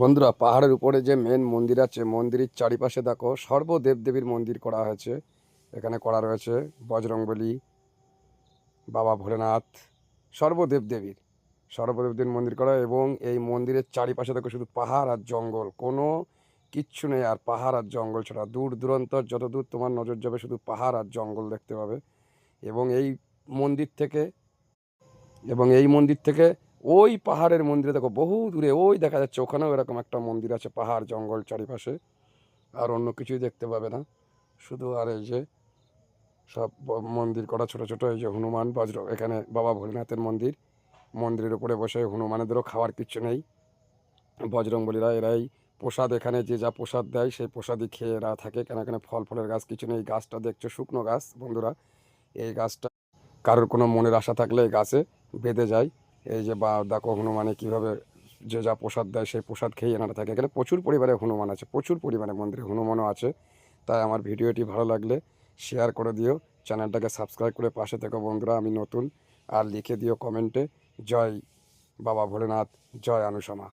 বন্ধুরা, পাহাড়ের উপরে যে মেন মন্দির আছে, মন্দিরের চারিপাশে দেখো সর্বদেবদেবীর মন্দির করা হয়েছে। এখানে করা রয়েছে বজরংবলী, বাবা ভোলেনাথ, সর্বদেবদেবীর সর্বদেবদেবীর মন্দির করা। এবং এই মন্দিরের চারিপাশে দেখো শুধু পাহাড় আর জঙ্গল, কোনো কিচ্ছু নেই, আর পাহাড় আর জঙ্গল ছাড়া দূর দূরান্ত যত দূর তোমার নজর যাবে শুধু পাহাড় আর জঙ্গল দেখতে পাবে। এবং মন্দির থেকে এই মন্দির থেকে ওই পাহাড়ের মন্দিরে দেখো বহু দূরে ওই দেখা যাচ্ছে, ওখানেও এরকম একটা মন্দির আছে, পাহাড় জঙ্গল চারিপাশে। আর অন্য কিছুই দেখতে পাবে না, শুধু আর এই যে সব মন্দির করা ছোট ছোট। এই যে হনুমান, বজ্র, এখানে বাবা ভোলেনাথের মন্দির। মন্দিরের উপরে বসে হনুমানেদেরও খাওয়ার কিচ্ছু নেই। বজরংবলীরা এরাই প্রসাদ, এখানে যে যা প্রসাদ দেয় সেই প্রসাদই খেয়ে এরা থাকে। কেন এখানে ফল ফলের গাছ কিছু নেই। এই গাছটা দেখছো শুকনো গাছ বন্ধুরা, এই গাছটা কারোর কোনো মনের আশা থাকলে এই গাছে বেঁধে যায়। এই যে বা দেখো হনুমানে কীভাবে যে যা প্রসাদ দেয় সেই প্রসাদ খেয়ে এনারা থাকে। এখানে প্রচুর পরিমাণে হনুমান আছে, প্রচুর পরিমাণে মন্দিরে হনুমানও আছে। তাই আমার ভিডিওটি ভালো লাগলে শেয়ার করে দিও, চ্যানেলটাকে সাবস্ক্রাইব করে পাশে থেকো বন্ধুরা, আমি নতুন। আর লিখে দিও কমেন্টে, জয় বাবা ভোলেনাথ, জয় আনুশমা।